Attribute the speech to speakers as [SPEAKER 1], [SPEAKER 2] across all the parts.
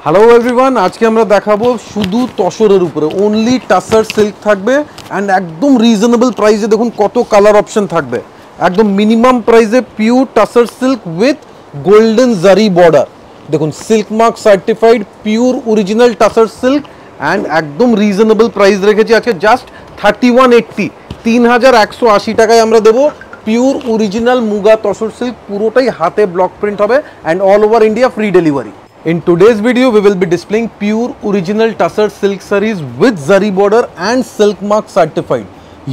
[SPEAKER 1] Hello everyone, আজকে আমরা দেখাবো শুধু তসরের উপরে ওনলি টাসার সিল্ক থাকবে অ্যান্ড একদম রিজনেবল প্রাইসে। দেখুন কত কালার অপশন থাকবে, একদম মিনিমাম প্রাইসে pure tussar silk with golden জারি বর্ডার। দেখুন silk mark certified pure original tussar silk and একদম রিজনেবল প্রাইস রেখেছি আজকে জাস্ট 3180, 3180 টাকায় আমরা দেবো pure original muga tussar silk. পুরোটাই হাতে ব্লক প্রিন্ট হবে and all over India free delivery. In today's video, we will be displaying pure original tussar silk sarees with zari border and silk mark certified.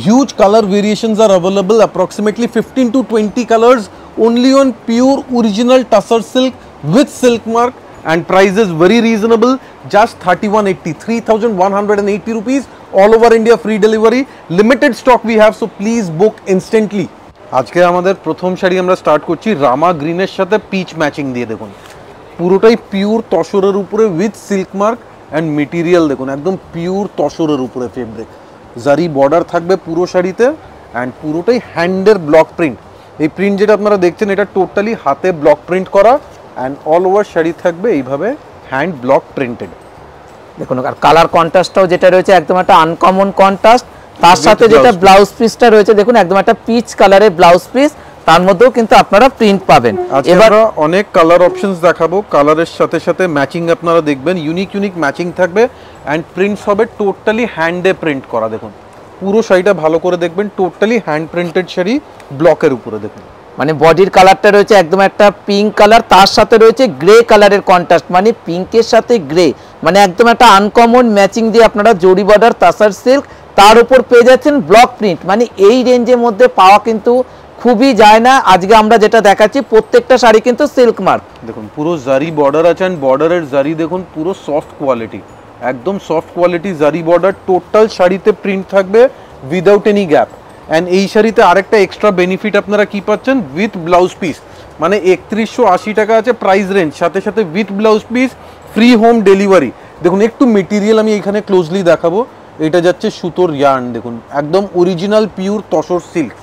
[SPEAKER 1] Huge color variations are available, approximately 15 to 20 colors only on pure original tussar silk with silk mark, and price is very reasonable, just 3180, 3180 rupees, all over India free delivery. Limited stock we have, so please book instantly. আজকে আমাদের প্রথম শাড়ি আমরা start করছি রামা গ্রিনের সাথে pitch matching দিয়ে। দেখুন পুরোটাই পিওর তসরের উপরে with silk mark and material. দেখুন একদম পিওর তসরের উপরে ফেব্রিক, জারি বর্ডার থাকবে পুরো শাড়িতে অ্যান্ড পুরোটাই হ্যান্ডের ব্লক প্রিন্ট। এই প্রিন্ট যেটা আপনারা দেখছেন এটা টোটালি হাতে ব্লক প্রিন্ট করা অ্যান্ড অল ওভার শাড়ি থাকবে এইভাবে হ্যান্ড ব্লক প্রিন্টেড।
[SPEAKER 2] দেখুন আর কালার কন্ট্রাস্টটাও যেটা রয়েছে একদম একটা আনকমন কন্ট্রাস্ট। তার সাথে যেটা ব্লাউজ পিসটা রয়েছে দেখুন একদম একটা পিচ কালারের ব্লাউজ পিস, তার মধ্যেও কিন্তু আপনারা প্রিন্ট পাবেন।
[SPEAKER 1] এবার অনেক কালার অপশনস দেখাবো, কালারের সাথে সাথে ম্যাচিং আপনারা দেখবেন, ইউনিক ইউনিক ম্যাচিং থাকবে অ্যান্ড প্রিন্টস হবে টোটালি হ্যান্ডে প্রিন্ট করা। দেখুন পুরো শাড়িটা ভালো করে দেখবেন, টোটালি হ্যান্ড প্রিন্টেড শাড়ি ব্লকের উপরে। দেখুন
[SPEAKER 2] মানে বডির কালারটা রয়েছে একদম একটা পিঙ্ক কালার, তার সাথে রয়েছে গ্রে কালারের কন্ট্রাস্ট, মানে পিঙ্কের সাথে গ্রে, মানে একদম একটা আনকমন ম্যাচিং দিয়ে আপনারা জরি বর্ডার তাসার সিল্ক, তার উপর পেয়ে যাচ্ছেন ব্লক প্রিন্ট। মানে এই রেঞ্জের মধ্যে পাওয়া কিন্তু খুবই যায় না। আজকে আমরা যেটা দেখাচ্ছি প্রত্যেকটা শাড়ি কিন্তু সিল্ক মার্ক।
[SPEAKER 1] দেখুন পুরো জারি বর্ডার আছে অ্যান্ড বর্ডারের জারি দেখুন পুরো সফট কোয়ালিটি, একদম সফট কোয়ালিটি জারি বর্ডার। টোটাল শাড়িতে প্রিন্ট থাকবে উইদাউট এনি গ্যাপ। অ্যান্ড এই শাড়িতে আরেকটা এক্সট্রা বেনিফিট আপনারা কি পাচ্ছেন, উইথ ব্লাউজ পিস। মানে 3180 টাকা আছে প্রাইস রেঞ্জ, সাথে সাথে with blouse piece free home delivery. দেখুন একটু মেটেরিয়াল আমি এখানে ক্লোজলি দেখাবো, এটা যাচ্ছে সুতোর ইয়ার্ন। দেখুন একদম অরিজিনাল পিওর তসর সিল্ক।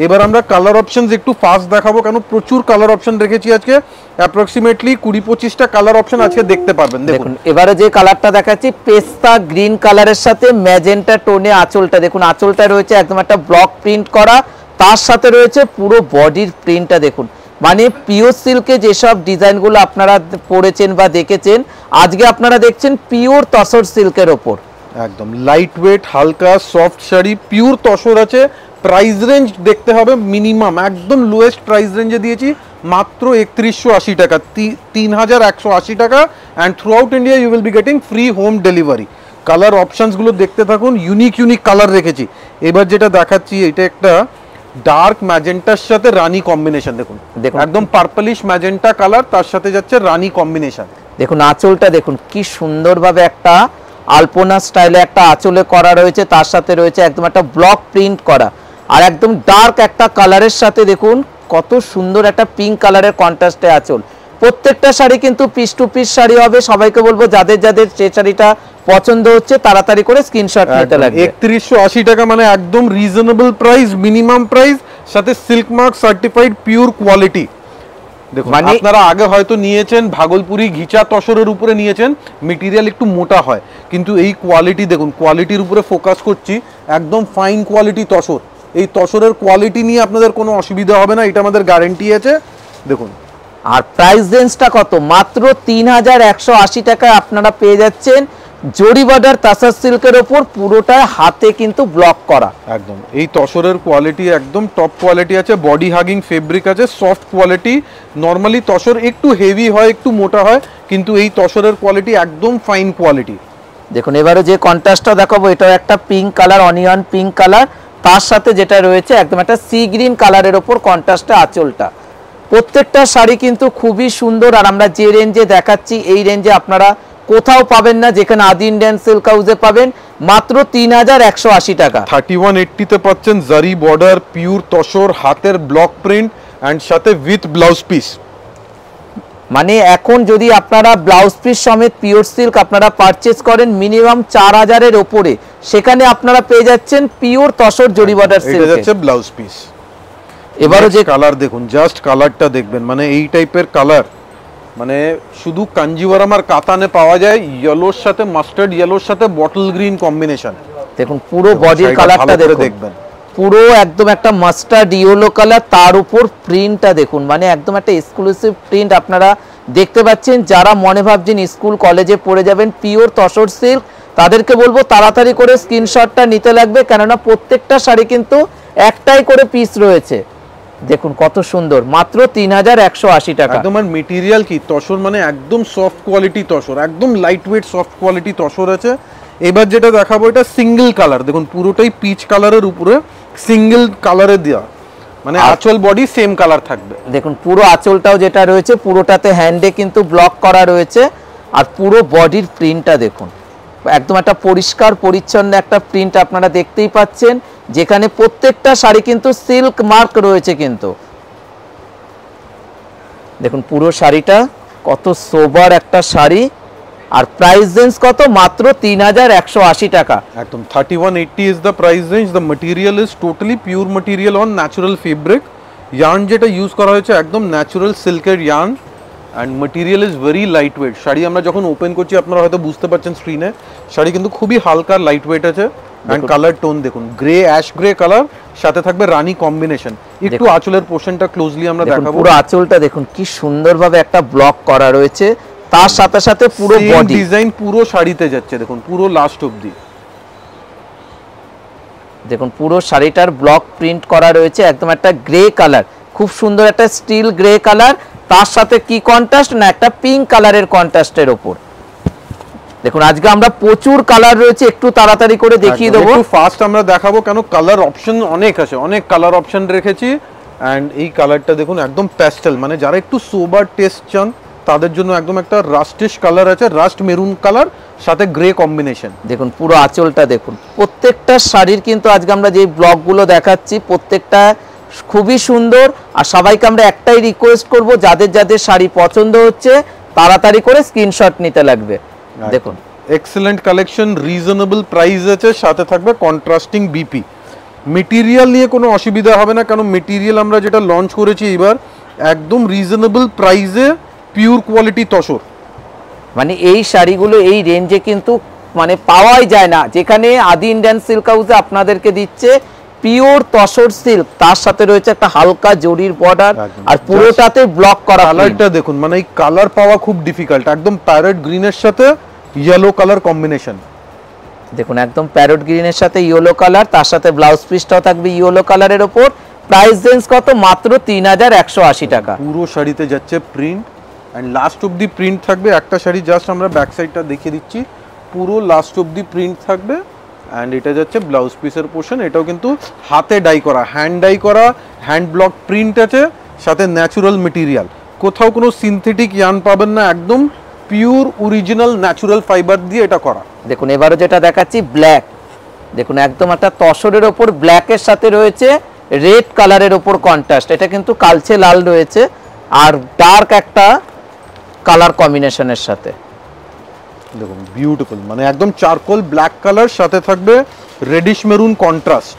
[SPEAKER 1] এবার আমরা কালার অপশনস একটু ফাস্ট দেখাবো, কেন প্রচুর কালার অপশন রেখেছি আজকে, অ্যাপ্রক্সিমেটলি 20-25টা কালার অপশন আজকে দেখতে পারবেন। দেখুন
[SPEAKER 2] এবারে যে কালারটা দেখাচ্ছি পেস্তা গ্রিন কালারের সাথে ম্যাজেন্টা টোনে আঁচলটা। দেখুন আঁচলটা রয়েছে একদম একটা ব্লক প্রিন্ট করা, তার সাথে রয়েছে পুরো বডির প্রিন্টটা। দেখুন মানে পিওর সিল্কে যেসব ডিজাইনগুলো আপনারা পড়েছেন বা দেখেছেন, আজকে আপনারা দেখছেন পিওর তসর সিল্কের ওপর
[SPEAKER 1] একদম লাইট ওয়েট হালকা সফট শাড়ি, পিওর তসর আছে। প্রাইস রেঞ্জ দেখতে হবে মিনিমাম, একদম লোয়েস্ট প্রাইস রেঞ্জে দিয়েছি মাত্র 3180 টাকা, 3180 টাকা and throughout India you will be getting free home delivery. Colour অপশানসগুলো দেখতে থাকুন, ইউনিক ইউনিক কালার রেখেছি। এবার যেটা দেখাচ্ছি এটা একটা ডার্ক ম্যাজেন্টার সাথে রানি কম্বিনেশন। দেখুন একদম পার্পলিশ ম্যাজেন্টা কালার, তার সাথে যাচ্ছে রানি কম্বিনেশন।
[SPEAKER 2] দেখুন আঁচলটা দেখুন কি সুন্দরভাবে একটা আলপনা স্টাইলে একটা আঁচলে করা রয়েছে, তার সাথে রয়েছে একদম একটা ব্লক প্রিন্ট করা আর একদম ডার্ক একটা কালারের সাথে দেখুন কত সুন্দর একটা পিঙ্ক কালারের কন্ট্রাস্টে আঁচল। প্রত্যেকটা শাড়ি কিন্তু পিস টু পিস শাড়ি হবে। সবাইকে বলবো যাদের যাদের যে শাড়িটা পছন্দ হচ্ছে তাড়াতাড়ি করে স্ক্রিনশট নিতে লাগবে।
[SPEAKER 1] 3180 টাকা মানে একদম রিজনেবল প্রাইস, মিনিমাম প্রাইস, সাথে silk mark certified pure quality. দেখুন আপনারা আগে হয়তো নিয়েছেন ভাগলপুরি ঘিচা তসরের উপরে নিয়েছেন, মেটেরিয়াল একটু মোটা হয়, কিন্তু এই কোয়ালিটি দেখুন, কোয়ালিটির উপরে ফোকাস করছি, একদম ফাইন কোয়ালিটি তসর। এই তসরের কোয়ালিটি নিয়ে আপনাদের কোনো অসুবিধা হবে না, এটা আমাদের গ্যারান্টি আছে। দেখুন
[SPEAKER 2] আর প্রাইস রেঞ্জটা কত, মাত্র 3180 টাকায় আপনারা পেয়ে যাচ্ছেন জরি বর্ডার তাসার সিল্কের ওপর, পুরোটা হাতে কিন্তু ব্লক করা।
[SPEAKER 1] একদম এই তসরের কোয়ালিটি একদম টপ কোয়ালিটি আছে, বডি হাগিং ফেব্রিক আছে, সফট কোয়ালিটি। নর্মালি তসর একটু হেভি হয়, একটু মোটা হয়, কিন্তু এই তসরের কোয়ালিটি একদম ফাইন কোয়ালিটি।
[SPEAKER 2] দেখুন এবারে যে কন্ট্রাস্টটা দেখাবো এটাও একটা pink colour, onion pink colour, তার সাথে যেটা রয়েছে একদম একটা সি গ্রিন কালারের ওপর কন্ট্রাস্টে আঁচলটা। প্রত্যেকটা শাড়ি কিন্তু খুবই সুন্দর আর আমরা যে রেঞ্জে দেখাচ্ছি এই রেঞ্জে আপনারা কোথাও পাবেন না, যেখানে আদি ইন্ডিয়ান সিল্ক হাউসে পাবেন মাত্র 3180 টাকা।
[SPEAKER 1] 3180 তে পাচ্ছেন জারি বর্ডার পিওর তসর, হাতের ব্লক প্রিন্ট অ্যান্ড সাথে উইথ ব্লাউজ পিস।
[SPEAKER 2] মানে এখন যদি আপনারা ব্লাউজ পিস সমেত পিওর সিল্ক আপনারা পারচেজ করেন মিনিমাম 4000-এর উপরে, সেখানে আপনারা পেয়ে যাচ্ছেন পিওর তসর জরি বর্ডার সিল্ক।
[SPEAKER 1] এটা যাচ্ছে ব্লাউজ পিস।
[SPEAKER 2] এবারে যে
[SPEAKER 1] কালার দেখুন, জাস্ট কালারটা দেখবেন, মানে এই টাইপের কালার মানে শুধু কাঞ্জিভারাম আর কাতানে পাওয়া যায় ইয়েলোর সাথে, মাস্টার্ড ইয়েলোর সাথে বটল গ্রিন কম্বিনেশন।
[SPEAKER 2] দেখুন পুরো বডির কালারটা দেখবেন, পুরো একদম একটা মাস্টার্ড ইয়েলো কালার, তার উপর প্রিন্টটা দেখুন, মানে একদম একটা এক্সক্লুসিভ প্রিন্ট আপনারা দেখতে পাচ্ছেন। যারা মনে ভাবছেন স্কুল কলেজে পড়ে যাবেন পিওর তসর সিল্ক, তাদেরকে বলবো তাড়াতাড়ি করে স্ক্রিনশটটা নিতে লাগবে, কেননা প্রত্যেকটা শাড়ি কিন্তু একটাই করে পিস রয়েছে। দেখুন কত সুন্দর, মাত্র 3180 টাকা।
[SPEAKER 1] একদম। আর মেটেরিয়াল কি তসর, মানে একদম সফট কোয়ালিটি তসর, একদম light weight soft quality tussar আছে। এবার যেটা দেখাবো এটা সিঙ্গেল কালার, দেখুন পুরোটাই পিচ কালারের উপরে সিঙ্গেল কালারে দেওয়া, মানে আঁচল বডি সেম কালার থাকবে।
[SPEAKER 2] দেখুন পুরো আঁচলটাও যেটা রয়েছে পুরোটাতে হ্যান্ডে কিন্তু ব্লক করা রয়েছে, আর পুরো বডির প্রিন্টটা দেখুন, একদম একটা পরিষ্কার পরিচ্ছন্ন একটা প্রিন্ট আপনারা দেখতেই পাচ্ছেন, যেখানে প্রত্যেকটা শাড়ি কিন্তু সিল্ক মার্ক রয়েছে। কিন্তু দেখুন পুরো শাড়িটা কত সোবার একটা শাড়ি, আর প্রাইস রেঞ্জ কত, মাত্র 3180 টাকা।
[SPEAKER 1] একদম 3180 is the price range. The material is totally pure material on natural fabric. Yarn যেটা ইউজ করা হয়েছে একদম ন্যাচারাল সিল্কের yarn, and material is very light weight. Sari আমরা যখন ওপেন করছি আপনারা হয়তো বুঝতে পারছেন স্ক্রিনে, শাড়ি কিন্তু খুবই হালকা লাইট ওয়েট আছে। অ্যান্ড কালার টোন দেখুন, গ্রে অ্যাশ গ্রে কালার, সাথে থাকবে রানী কম্বিনেশন। একটু আঁচলের পোর্শনটা ক্লোজলি আমরা দেখাবো।
[SPEAKER 2] পুরো আঁচলটা দেখুন কি সুন্দরভাবে একটা ব্লক করা রয়েছে, তার সাথে সাথে পুরো বডি
[SPEAKER 1] ডিজাইন পুরো শাড়িতে যাচ্ছে, দেখুন পুরো লাস্ট অবধি।
[SPEAKER 2] দেখুন পুরো শাড়িটার ব্লক প্রিন্ট করা রয়েছে, একদম একটা গ্রে কালার, খুব সুন্দর একটা স্টিল গ্রে কালার, তার সাথে কি কন্ট্রাস্ট না একটা পিঙ্ক কালারের কন্ট্রাস্টের উপর। দেখুন আজকে আমরা প্রচুর কালার রয়েছে, একটু তাড়াতাড়ি করে দেখিয়ে দেবো,
[SPEAKER 1] একটু ফাস্ট আমরা দেখাবো, কেন কালার অপশন অনেক আছে, অনেক কালার অপশন রেখেছি। অ্যান্ড এই কালারটা দেখুন একদম প্যাস্টেল, মানে যারা একটু সোবার টেস্ট চান তাদের জন্য একদম একটা রাস্টিশ কালার আছে, রাস্ট মেরুন কালার সাথে গ্রে কম্বিনেশন।
[SPEAKER 2] দেখুন পুরো আঁচলটা দেখুন, প্রত্যেকটা শাড়ির কিন্তু আজকে আমরা যে ব্লকগুলো দেখাচ্ছি প্রত্যেকটা খুবই সুন্দর। আর সবাইকে আমরা একটাই রিকোয়েস্ট করব, যাদের যাদের শাড়ি পছন্দ হচ্ছে তাড়াতাড়ি করে স্ক্রিনশট নিতে লাগবে। দেখুন
[SPEAKER 1] এক্সেলেন্ট কালেকশন, রিজনেবল প্রাইস আছে, সাথে থাকবে কন্ট্রাস্টিং বিপি। মেটেরিয়াল নিয়ে কোনো অসুবিধা হবে না, কারণ মেটেরিয়াল আমরা যেটা লঞ্চ করেছি এবার একদম রিজনেবল প্রাইসে পিওর কোয়ালিটি তসর।
[SPEAKER 2] মানে এই শাড়িগুলো এই রেঞ্জে কিন্তু মানে পাওয়াই যায় না, যেখানে আদি ইন্ডিয়ান সিল্ক হাউসে আপনাদেরকে দিচ্ছে পিওর তসর সিল্ক, তার সাথে রয়েছে একটা হালকা জরির বর্ডার, আর পুরোটাতে ব্লক করা।
[SPEAKER 1] কালারটা দেখুন, মানে এই কালার পাওয়া খুব ডিফিকাল্ট, একদম প্যারেট গ্রিনের সাথে ইয়েলো কালার কম্বিনেশন।
[SPEAKER 2] দেখুন একদম প্যারট গ্রিনের সাথে ইয়েলো কালার, তার সাথে ব্লাউজ পিসটাও থাকবে ইয়েলো কালারের ওপর। প্রাইস রেঞ্জ কত, মাত্র 3180 টাকা।
[SPEAKER 1] পুরো শাড়িতে যাচ্ছে প্রিন্ট, অ্যান্ড লাস্ট অব্দি প্রিন্ট থাকবে। একটা শাড়ি জাস্ট আমরা ব্যাক সাইডটা দেখিয়ে দিচ্ছি, পুরো লাস্ট অব্দি প্রিন্ট থাকবে। অ্যান্ড এটা যাচ্ছে ব্লাউজ পিসের পোর্শন, এটাও কিন্তু হাতে ডাই করা, হ্যান্ড ডাই করা, হ্যান্ড ব্লক প্রিন্ট আছে, সাথে ন্যাচুরাল মেটেরিয়াল, কোথাও কোনো সিনথেটিক ইয়ার্ন পাবেন না, একদম পিওর অরিজিনাল ন্যাচুরাল ফাইবার দিয়ে এটা করা।
[SPEAKER 2] দেখুন এবারে যেটা দেখাচ্ছি ব্ল্যাক, দেখুন একদম একটা তসরের ওপর ব্ল্যাকের সাথে রয়েছে রেড কালারের ওপর কন্ট্রাস্ট, এটা কিন্তু কালচে লাল রয়েছে, আর ডার্ক একটা কালার কম্বিনেশনের সাথে।
[SPEAKER 1] দেখুন বিউটিফুল, মানে একদম চারকোল ব্ল্যাক কালার, সাথে থাকবে রেডিশ মেরুন কন্ট্রাস্ট।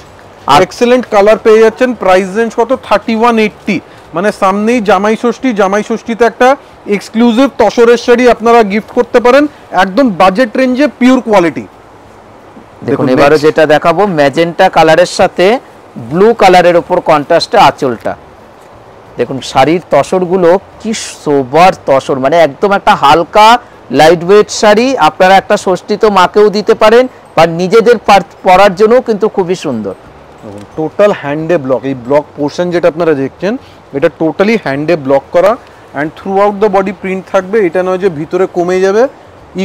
[SPEAKER 1] আর এক্সেলেন্ট কালার পেয়ে যাচ্ছেন। প্রাইস রেঞ্জ কত, 3180। মানে সামনেই জামাই ষষ্ঠী, জামাই ষষ্ঠীতে একটা এক্সক্লুসিভ তসরের শাড়ি আপনারা গিফট করতে পারেন, একদম বাজেট রেঞ্জে পিওর কোয়ালিটি।
[SPEAKER 2] দেখুন এবারে যেটা দেখাবো ম্যাজেন্টা কালারের সাথে ব্লু কালারের উপর কন্ট্রাস্টে আঁচলটা। দেখুন শাড়ির তসরগুলো কি সোবার তসর, মানে একদম একটা হালকা লাইট ওয়েট শাড়ি, আপনারা একটা ষষ্ঠী তো মাকেও দিতে পারেন, বা নিজেদের পরার জন্য কিন্তু খুবই সুন্দর।
[SPEAKER 1] টোটাল হ্যান্ডে ব্লক, এই ব্লক পোর্শন যেটা আপনারা দেখছেন এটা টোটালি হ্যান্ডে ব্লক করা, and through out the body print থাকবে, এটা নয় যে ভিতরে কমে যাবে,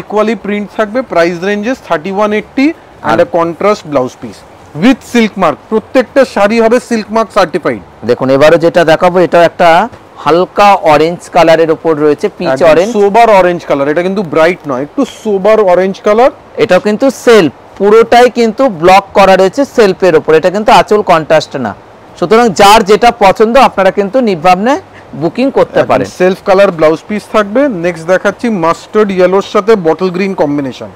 [SPEAKER 1] ইকুয়ালি প্রিন্ট থাকবে। Price ranges 3180, and a contrast blouse piece with silk mark. প্রত্যেকটা শাড়ি হবে সিল্ক মার্ক সার্টিফাইড।
[SPEAKER 2] দেখুন এবারে যেটা দেখাবো এটা একটা হালকা অরেঞ্জ কালারের উপর রয়েছে, পিচ অরেঞ্জ,
[SPEAKER 1] সোবার অরেঞ্জ কালার, এটা কিন্তু ব্রাইট নয়, একটু সোবার অরেঞ্জ কালার।
[SPEAKER 2] এটাও কিন্তু সেলফ, পুরোটাই কিন্তু ব্লক করা রয়েছে সেলফের উপর, এটা কিন্তু আঁচল কন্ট্রাস্ট না। সুতরাং যার যেটা পছন্দ আপনারা কিন্তু নির্ভাবনে বুকিং করতে পারেন।
[SPEAKER 1] সেলফ কালার ব্লাউজ পিস থাকবে। নেক্সট দেখাচ্ছি মাস্টার্ড ইয়েলোর সাথে বটল গ্রিন কম্বিনেশন।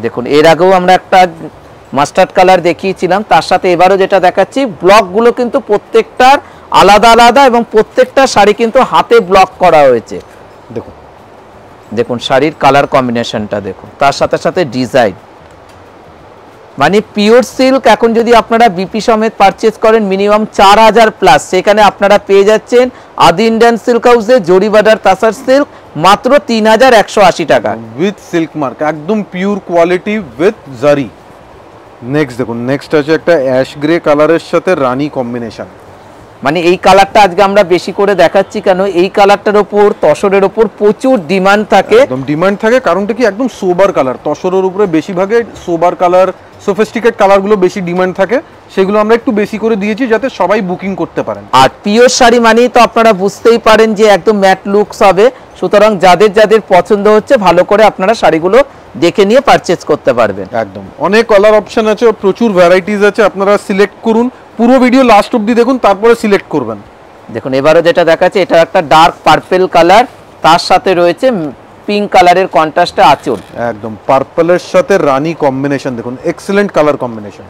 [SPEAKER 2] দেখুন এর আগেও আমরা একটা মাস্টার্ড কালার দেখিয়েছিলাম, তার সাথে এবারও যেটা দেখাচ্ছি ব্লকগুলো কিন্তু প্রত্যেকটার আলাদা আলাদা, এবং প্রত্যেকটা শাড়ি কিন্তু হাতে ব্লক করা হয়েছে।
[SPEAKER 1] দেখুন
[SPEAKER 2] দেখুন শাড়ির কালার কম্বিনেশনটা দেখুন, তার সাথে সাথে ডিজাইন, মানে পিওর সিল্ক এখন যদি আপনারা বিপি সমেত পারচেজ করেন মিনিমাম 4000 প্লাস, সেখানে আপনারা পেয়ে যাচ্ছেন আদি ইন্ডিয়ান সিল্ক হাউসে জরিবাদার তাসার সিল্ক মাত্র 3180 টাকা
[SPEAKER 1] উইথ সিল্ক মার্ক, একদম পিওর কোয়ালিটি উইথ জারি। নেক্সট দেখুন, নেক্সট আছে একটা অ্যাশ গ্রে কালারের সাথে রানী কম্বিনেশন।
[SPEAKER 2] মানে এই কালারটা আজকে আমরা বেশি করে দেখাচ্ছি কেন, এই কালারটার ওপর তসরের ওপর প্রচুর ডিমান্ড থাকে।
[SPEAKER 1] একদম ডিমান্ড থাকে, কারণটা কি একদম সোবার কালার, তসরের উপরে বেশিরভাগে সোবার কালার, সোফিস্টিকেট কালারগুলো বেশি ডিমান্ড থাকে, সেগুলো আমরা একটু বেশি করে দিয়েছি যাতে সবাই বুকিং করতে পারেন।
[SPEAKER 2] আর পিওর শাড়ি মানেই তো আপনারা বুঝতেই পারেন যে একদম ম্যাট লুকস হবে, সুতরাং যাদের যাদের পছন্দ হচ্ছে ভালো করে আপনারা শাড়িগুলো দেখে নিয়ে পারচেজ করতে পারবেন।
[SPEAKER 1] একদম অনেক কালার অপশন আছে, প্রচুর ভ্যারাইটিস আছে, আপনারা সিলেক্ট করুন, পুরো ভিডিও লাস্ট অবধি দেখুন, তারপরে সিলেক্ট করবেন।
[SPEAKER 2] দেখুন এবারও যেটা দেখাচ্ছে এটা একটা ডার্ক পার্পল কালার, তার সাথে রয়েছে পিঙ্ক কালারের কন্ট্রাস্টে আঁচল,
[SPEAKER 1] একদম পার্পলের সাথে রানী কম্বিনেশন, দেখুন এক্সেলেন্ট কালার কম্বিনেশন।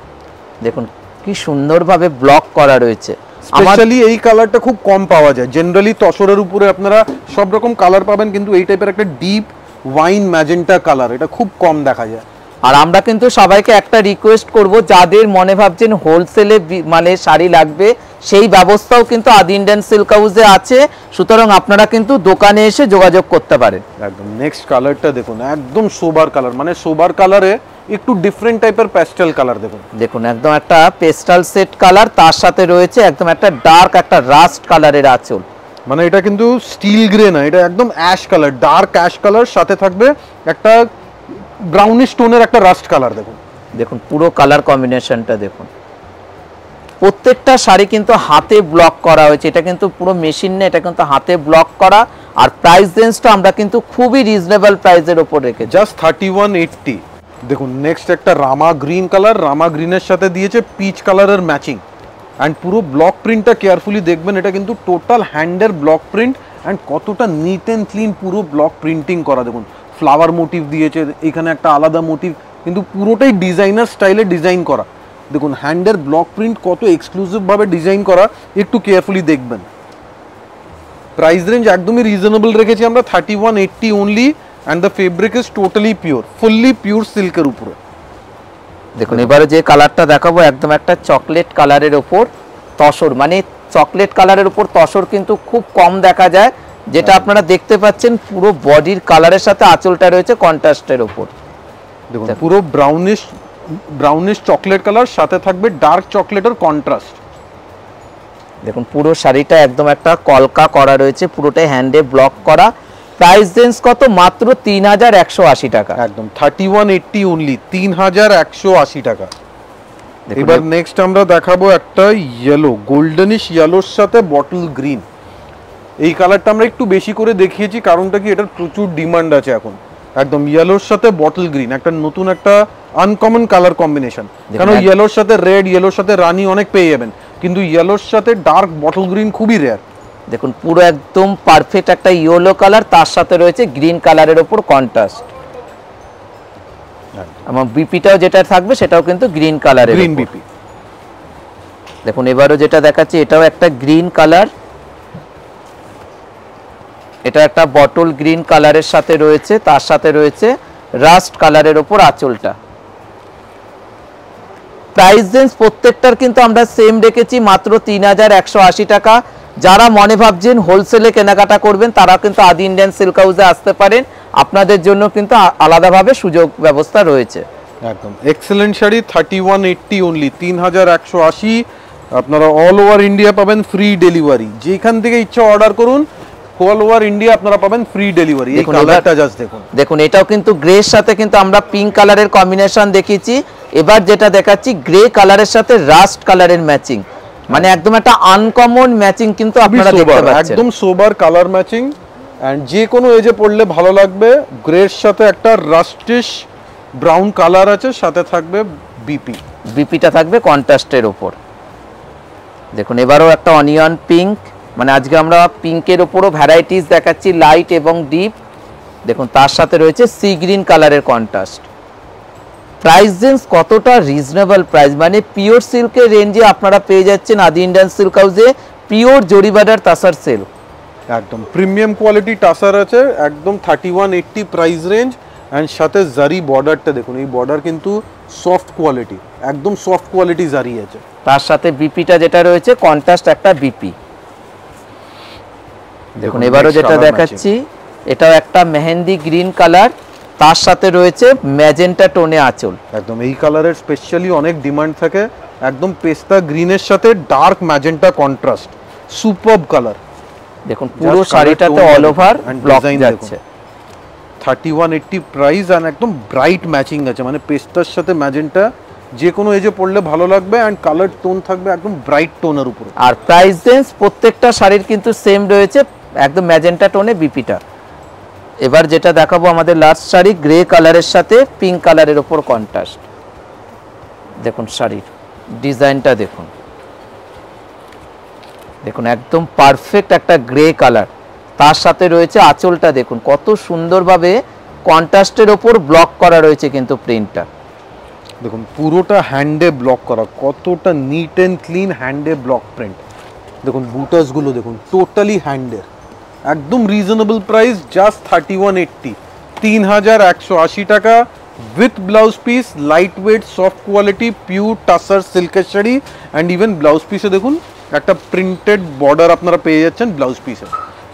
[SPEAKER 2] দেখুন কি সুন্দরভাবে ব্লক করা রয়েছে।
[SPEAKER 1] স্পেশালি এই কালারটা খুব কম পাওয়া যায়, জেনারেলি তসরের উপরে আপনারা সব রকম কালার পাবেন, কিন্তু এই টাইপের একটা ডিপ ওয়াইন ম্যাজেন্টা কালার এটা খুব কম দেখা যায়।
[SPEAKER 2] আর আমরা কিন্তু সবাইকে একটা রিকোয়েস্ট করব, যাদের মনে ভাবছেন হোলসেলে মানে শাড়ি লাগবে সেই ব্যবস্থাও কিন্তু আদি ইন্ডিয়ান সিল্ক হাউসে আছে, সুতরাং আপনারা কিন্তু দোকানে এসে যোগাযোগ করতে পারেন।
[SPEAKER 1] একদম নেক্সট কালারটা দেখুন, একদম সোবার কালার, মানে সোবার কালারে একটু ডিফারেন্ট টাইপের প্যাস্টেল কালার। দেখুন
[SPEAKER 2] দেখুন একদম একটা পেস্টাল সেট কালার, তার সাথে রয়েছে একদম একটা ডার্ক একটা রাস্ট কালারের আঁচল,
[SPEAKER 1] মানে এটা কিন্তু স্টিল গ্রে না, এটা একদম ash colour, dark ash colour, সাথে থাকবে একটা ব্রাউনিশ টোনের একটা রাস্ট কালার। দেখুন
[SPEAKER 2] দেখুন পুরো কালার কম্বিনেশনটা দেখুন, প্রত্যেকটা শাড়ি কিন্তু হাতে ব্লক করা হয়েছে, এটা কিন্তু পুরো মেশিন না, এটা কিন্তু হাতে ব্লক করা। আর প্রাইস রেঞ্জটা আমরা কিন্তু খুবই রিজনেবল প্রাইসের উপর রেখে
[SPEAKER 1] জাস্ট 3180। দেখুন নেক্সট একটা রামা গ্রিন কালার, রামা গ্রিনের সাথে দিয়েছে পিচ কালারের ম্যাচিং, অ্যান্ড পুরো ব্লক প্রিন্টটা কেয়ারফুলি দেখবেন, এটা কিন্তু টোটাল হ্যান্ডের ব্লক প্রিন্ট, অ্যান্ড কতটা নিট অ্যান্ড ক্লিন পুরো ব্লক প্রিন্টিং করা। দেখুন ফ্লাওয়ার মোটিভ দিয়েছে, এখানে একটা আলাদা মোটিভ, কিন্তু পুরোটাই ডিজাইনার স্টাইলে ডিজাইন করা। দেখুন হ্যান্ডের ব্লক প্রিন্ট কত এক্সক্লুসিভভাবে ডিজাইন করা, একটু কেয়ারফুলি দেখবেন। প্রাইস রেঞ্জ একদমই রিজনেবল রেখেছি আমরা, 3180 only, and the fabric is totally pure, fully pure সিল্কের উপরে।
[SPEAKER 2] দেখুন এবারে যে কালারটা দেখাবো একদম একটা চকলেট কালারের ওপর তসর, মানে চকলেট কালারের উপর তসর কিন্তু খুব কম দেখা যায়, যেটা আপনারা দেখতে পাচ্ছেন পুরো বডির কালারের সাথে আঁচলটা রয়েছে কন্ট্রাস্টের উপর।
[SPEAKER 1] দেখুন পুরো ব্রাউনিশ চকলেট কালার, সাথে থাকবে ডার্ক চকলেটের কন্ট্রাস্ট।
[SPEAKER 2] দেখুন পুরো শাড়িটা একদম একটা কলকা করা রয়েছে, পুরোটাই হ্যান্ডে ব্লক করা। প্রাইস রেঞ্জ কত? মাত্র 3180 টাকা।
[SPEAKER 1] একদম 3180 অনলি, 3180 টাকা। এবার নেক্সট আমরা দেখাবো একটা ইয়েলো, গোল্ডেনিশ ইয়েলোর সাথে বটল গ্রিন। এই কালারটা আমরা একটু বেশি করে দেখিয়েছি, কারণটা কি এটার প্রচুর ডিমান্ড আছে এখন। একদম ইয়েলোর সাথে বটল গ্রিন, একটা নতুন একটা আনকমন কালার কম্বিনেশন, কারণ ইয়েলোর সাথে রেড, ইয়েলোর সাথে রানী অনেক পেয়ে যাবেন, কিন্তু ইয়েলোর সাথে ডার্ক বটল গ্রিন খুবই রেয়ার।
[SPEAKER 2] দেখুন পুরো একদম পারফেক্ট একটা ইয়েলো কালার, তার সাথে রয়েছে গ্রিন কালারের উপর কন্ট্রাস্ট। আমার বিপিটাও যেটা থাকবে সেটাও কিন্তু গ্রিন কালারের,
[SPEAKER 1] গ্রিন বিপি।
[SPEAKER 2] দেখুন এবারও যেটা দেখাচ্ছি এটাও একটা গ্রিন কালার, এটা একটা বটল গ্রিন কালারের সাথে রয়েছে, তার সাথে রয়েছে রাস্ট কালারের উপর আঁচলটা। প্রাইস রেঞ্জ প্রত্যেকটার কিন্তু আমরা সেম রেখেছি, মাত্র 3180 টাকা। যারা মনে ভাবছেন হোলসেলে কেনাকাটা করবেন তারা কিন্তু আদি ইন্ডিয়ান সিল্ক হাউসে আসতে পারেন, আপনাদের জন্য কিন্তু আলাদাভাবে সুযোগ ব্যবস্থা রয়েছে।
[SPEAKER 1] একদম এক্সেলেন্ট শাড়ি, 3180 অনলি, 3180। আপনারা অল ওভার ইন্ডিয়া পাবেন ফ্রি ডেলিভারি, যেখান থেকে ইচ্ছা অর্ডার করুন, অল ওভার ইন্ডিয়া আপনারা পাবেন ফ্রি ডেলিভারি। এই কালারটা জাস্ট দেখুন,
[SPEAKER 2] দেখুন এটাও কিন্তু গ্রের সাথে কিন্তু আমরা পিঙ্ক কালারের কম্বিনেশন দেখিয়েছি, এবার যেটা দেখাচ্ছি গ্রে কালারের সাথে রাস্ট কালারের ম্যাচিং, মানে একদম একটা আনকমন ম্যাচিং কিন্তু আপনারা দেখতে পাচ্ছেন,
[SPEAKER 1] একদম সোবার কালার ম্যাচিং, এন্ড যে কোনো এজে পড়লে ভালো লাগবে। গ্রের সাথে একটা রাস্টিশ ব্রাউন কালার আছে, সাথে থাকবে বিপি,
[SPEAKER 2] বিপিটা থাকবে কন্ট্রাস্টের উপর। দেখুন এবারও একটা অনিয়ন পিঙ্ক, মানে আজকে আমরা পিঙ্কের উপরও ভ্যারাইটিস দেখাচ্ছি, লাইট এবং ডিপ। দেখুন তার সাথে রয়েছে সি গ্রিন কালারের কন্ট্রাস্ট। প্রাইস রেঞ্জ কতটা রিজনেবল প্রাইস, মানে পিওর সিল্কের রেঞ্জে আপনারা পেয়ে যাচ্ছেন আদি ইন্ডিয়ান সিল্ক হাউসে পিওর জরিবাদার তাসার সিল্ক।
[SPEAKER 1] একদম প্রিমিয়াম কোয়ালিটি টাসার আছে, একদম 3180 প্রাইস রেঞ্জ। অ্যান্ড সাথে জারি বর্ডারটা দেখুন, এই বর্ডার কিন্তু সফট কোয়ালিটি, একদম সফট কোয়ালিটি জারি আছে।
[SPEAKER 2] তার সাথে বিপিটা যেটা রয়েছে কন্ট্রাস্ট একটা বিপি দেখুন। এবারও যেটা দেখাচ্ছি এটাও একটা মেহেন্দি গ্রিন কালার, তার সাথে রয়েছে ম্যাজেন্টা টোনে আঁচল।
[SPEAKER 1] একদম এই কালারের স্পেশালি অনেক ডিমান্ড থাকে, একদম পেস্তা গ্রিনের সাথে ডার্ক ম্যাজেন্টা কন্ট্রাস্ট, সুপারব কালার।
[SPEAKER 2] দেখুন পুরো শাড়িটাতে অল ওভার ব্লক যাচ্ছে।
[SPEAKER 1] 3180 প্রাইস আর একদম ব্রাইট ম্যাচিং আছে, মানে পেস্তার সাথে ম্যাজেন্টা যে কোনো এজে পড়লে ভালো লাগবে। অ্যান্ড কালার টোন থাকবে একদম ব্রাইট টোনের উপরে।
[SPEAKER 2] আর প্রাইস রেঞ্জ প্রত্যেকটা শাড়ির কিন্তু সেম রয়েছে, একদম ম্যাজেন্টা টোনে বিপিটা। এবার যেটা দেখাবো আমাদের লাস্ট শাড়ি, গ্রে কালারের সাথে পিঙ্ক কালারের ওপর কন্ট্রাস্ট। দেখুন শাড়ির ডিজাইনটা দেখুন, দেখুন একদম পারফেক্ট একটা গ্রে কালার, তার সাথে রয়েছে আঁচলটা দেখুন কত সুন্দরভাবে কন্ট্রাস্টের ওপর ব্লক করা রয়েছে কিন্তু প্রিন্টটা।
[SPEAKER 1] দেখুন পুরোটা হ্যান্ডে ব্লক করা, কতটা নিট অ্যান্ড ক্লিন হ্যান্ডে ব্লক প্রিন্ট। দেখুন বুটাসগুলো দেখুন টোটালি হ্যান্ডের, একদম রিজনেবল প্রাইস, জাস্ট 3180, 3180 টাকা with blouse piece, light weight soft quality pure tussar সিল্কের শাড়ি। অ্যান্ড ইভেন ব্লাউজ পিসে দেখুন একটা প্রিন্টেড বর্ডার আপনারা পেয়ে যাচ্ছেন ব্লাউজ পিসে।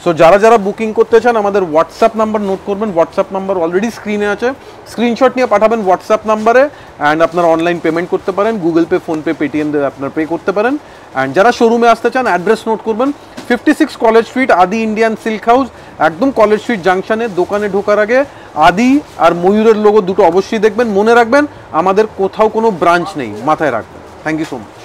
[SPEAKER 1] সো যারা যারা বুকিং করতে চান আমাদের হোয়াটসঅ্যাপ নাম্বার নোট করবেন, হোয়াটসঅ্যাপ নাম্বার অলরেডি স্ক্রিনে আছে, স্ক্রিনশট নিয়ে পাঠাবেন হোয়াটসঅ্যাপ নাম্বারে। অ্যান্ড আপনারা অনলাইন পেমেন্ট করতে পারেন, গুগল পে, ফোনপে, পেটিএম দিয়ে আপনারা পে করতে পারেন। অ্যান্ড যারা শোরুমে আসতে চান অ্যাড্রেস নোট করবেন, 56 কলেজ স্ট্রিট, আদি ইন্ডিয়ান সিল্ক হাউস, একদম কলেজ স্ট্রিট জাংশনে। দোকানে ঢোকার আগে আদি আর ময়ূরের লোগো দুটো অবশ্যই দেখবেন, মনে রাখবেন আমাদের কোথাও কোনো ব্রাঞ্চ নেই, মাথায় রাখবেন। Thank you so much.